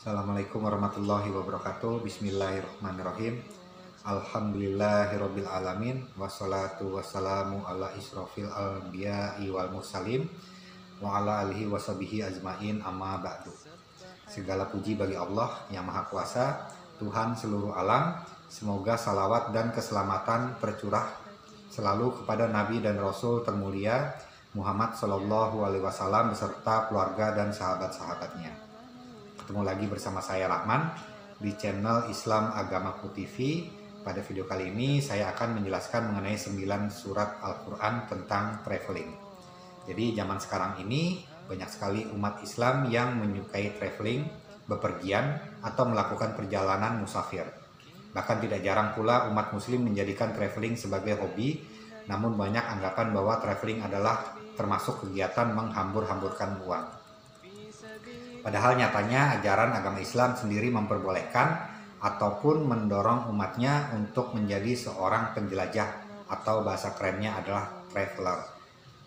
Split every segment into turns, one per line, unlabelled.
Assalamualaikum warahmatullahi wabarakatuh. Bismillahirrahmanirrahim. Alhamdulillahirabbil alamin wassalatu wassalamu ala israfil anbiya'i wal mursalin wa ala alihi washabihi ajmain amma ba'du. Segala puji bagi Allah yang Maha Kuasa, Tuhan seluruh alam. Semoga salawat dan keselamatan tercurah selalu kepada Nabi dan Rasul termulia Muhammad Sallallahu Alaihi Wasallam beserta keluarga dan sahabat-sahabatnya. Ketemu lagi bersama saya Rahman di channel Islam Agamaku TV. Pada video kali ini saya akan menjelaskan mengenai 9 surat Al-Quran tentang traveling. Jadi zaman sekarang ini banyak sekali umat Islam yang menyukai traveling, bepergian atau melakukan perjalanan musafir. Bahkan tidak jarang pula umat muslim menjadikan traveling sebagai hobi, namun banyak anggapan bahwa traveling adalah termasuk kegiatan menghambur-hamburkan uang. Padahal nyatanya ajaran agama Islam sendiri memperbolehkan ataupun mendorong umatnya untuk menjadi seorang penjelajah atau bahasa kerennya adalah traveler.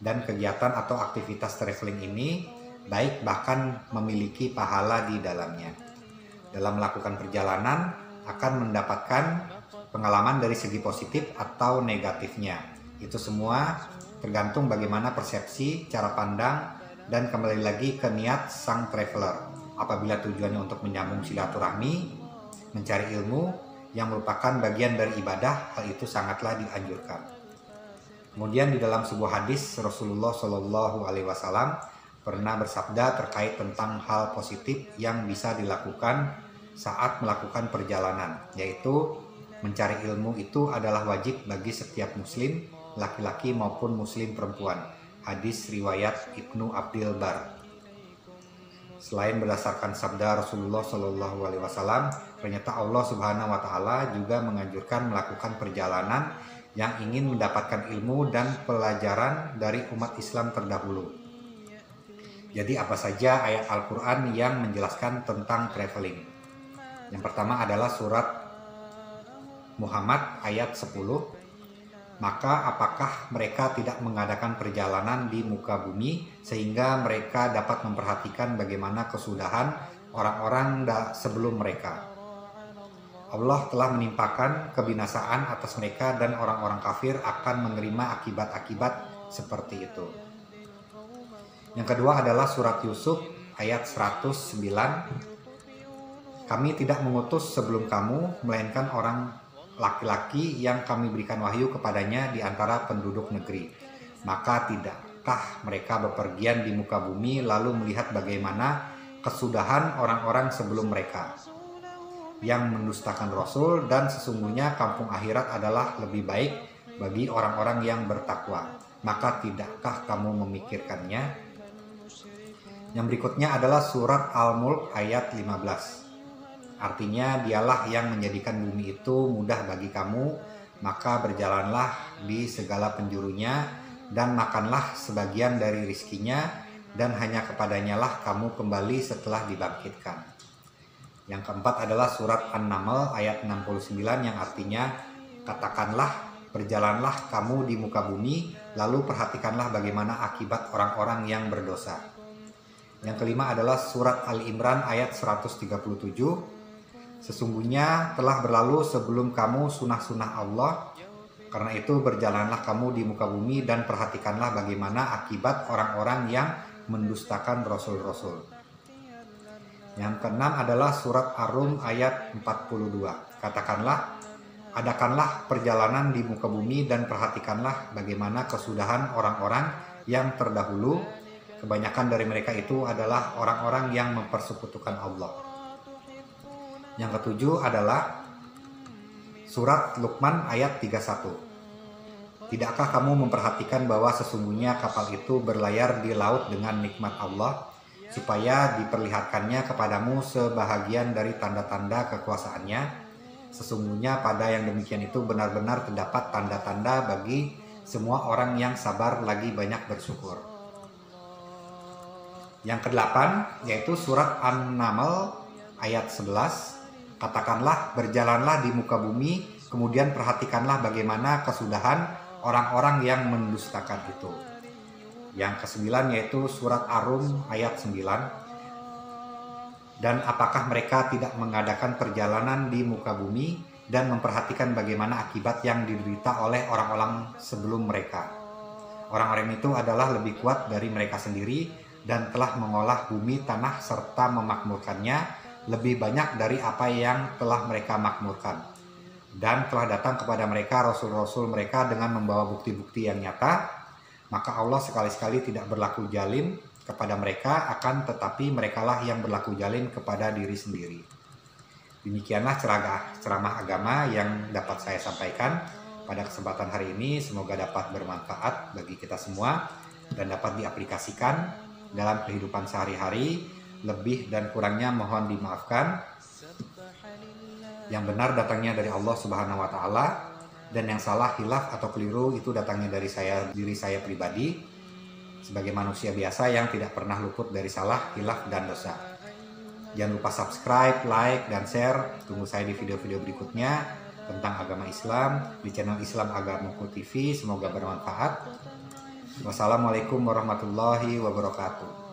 Dan kegiatan atau aktivitas traveling ini baik bahkan memiliki pahala di dalamnya. Dalam melakukan perjalanan akan mendapatkan pengalaman dari segi positif atau negatifnya. Itu semua tergantung bagaimana persepsi, cara pandang, dan kembali lagi ke niat sang traveler. Apabila tujuannya untuk menyambung silaturahmi, mencari ilmu yang merupakan bagian dari ibadah, hal itu sangatlah dianjurkan. Kemudian di dalam sebuah hadis Rasulullah Shallallahu Alaihi Wasallam pernah bersabda terkait tentang hal positif yang bisa dilakukan saat melakukan perjalanan, yaitu mencari ilmu itu adalah wajib bagi setiap muslim, laki-laki maupun muslim perempuan. Hadis riwayat Ibnu Abdil Bar. Selain berdasarkan sabda Rasulullah Shallallahu Alaihi Wasallam, ternyata Allah Subhanahu Wa Taala juga menganjurkan melakukan perjalanan yang ingin mendapatkan ilmu dan pelajaran dari umat Islam terdahulu. Jadi apa saja ayat Al-Quran yang menjelaskan tentang traveling? Yang pertama adalah surat Muhammad ayat 10. Maka apakah mereka tidak mengadakan perjalanan di muka bumi sehingga mereka dapat memperhatikan bagaimana kesudahan orang-orang sebelum mereka? Allah telah menimpakan kebinasaan atas mereka dan orang-orang kafir akan menerima akibat-akibat seperti itu. Yang kedua adalah surat Yusuf ayat 109. Kami tidak mengutus sebelum kamu melainkan orang laki-laki yang kami berikan wahyu kepadanya di antara penduduk negeri. Maka tidakkah mereka bepergian di muka bumi lalu melihat bagaimana kesudahan orang-orang sebelum mereka yang mendustakan Rasul, dan sesungguhnya kampung akhirat adalah lebih baik bagi orang-orang yang bertakwa. Maka tidakkah kamu memikirkannya? Yang berikutnya adalah surat Al-Mulk ayat 15. Artinya dialah yang menjadikan bumi itu mudah bagi kamu, maka berjalanlah di segala penjurunya dan makanlah sebagian dari rizkinya, dan hanya kepadanya lah kamu kembali setelah dibangkitkan. Yang keempat adalah surat An-Naml ayat 69 yang artinya katakanlah berjalanlah kamu di muka bumi lalu perhatikanlah bagaimana akibat orang-orang yang berdosa. Yang kelima adalah surat Al-Imran ayat 137. Sesungguhnya telah berlalu sebelum kamu sunnah-sunnah Allah, karena itu berjalanlah kamu di muka bumi dan perhatikanlah bagaimana akibat orang-orang yang mendustakan Rasul-Rasul. Yang keenam adalah surat Ar-Rum ayat 42. Katakanlah, adakanlah perjalanan di muka bumi dan perhatikanlah bagaimana kesudahan orang-orang yang terdahulu. Kebanyakan dari mereka itu adalah orang-orang yang mempersekutukan Allah. Yang ketujuh adalah surat Luqman ayat 31. Tidakkah kamu memperhatikan bahwa sesungguhnya kapal itu berlayar di laut dengan nikmat Allah, supaya diperlihatkannya kepadamu sebahagian dari tanda-tanda kekuasaannya? Sesungguhnya pada yang demikian itu benar-benar terdapat tanda-tanda bagi semua orang yang sabar lagi banyak bersyukur. Yang kedelapan yaitu surat An-Naml ayat 11. Katakanlah berjalanlah di muka bumi, kemudian perhatikanlah bagaimana kesudahan orang-orang yang mendustakan itu. Yang kesembilan yaitu surat Ar-Rum ayat 9. Dan apakah mereka tidak mengadakan perjalanan di muka bumi dan memperhatikan bagaimana akibat yang diderita oleh orang-orang sebelum mereka? Orang-orang itu adalah lebih kuat dari mereka sendiri dan telah mengolah bumi, tanah, serta memakmurkannya lebih banyak dari apa yang telah mereka makmurkan. Dan telah datang kepada mereka rasul-rasul mereka dengan membawa bukti-bukti yang nyata, maka Allah sekali-sekali tidak berlaku zalim kepada mereka, akan tetapi merekalah yang berlaku zalim kepada diri sendiri. Demikianlah ceramah agama yang dapat saya sampaikan pada kesempatan hari ini. Semoga dapat bermanfaat bagi kita semua dan dapat diaplikasikan dalam kehidupan sehari-hari. Lebih dan kurangnya mohon dimaafkan. Yang benar datangnya dari Allah Subhanahu wa Ta'ala, dan yang salah, hilaf atau keliru itu datangnya dari diri saya pribadi sebagai manusia biasa yang tidak pernah luput dari salah, hilaf, dan dosa. Jangan lupa subscribe, like, dan share. Tunggu saya di video-video berikutnya tentang agama Islam di channel Islam Agamaku TV. Semoga bermanfaat. Wassalamualaikum warahmatullahi wabarakatuh.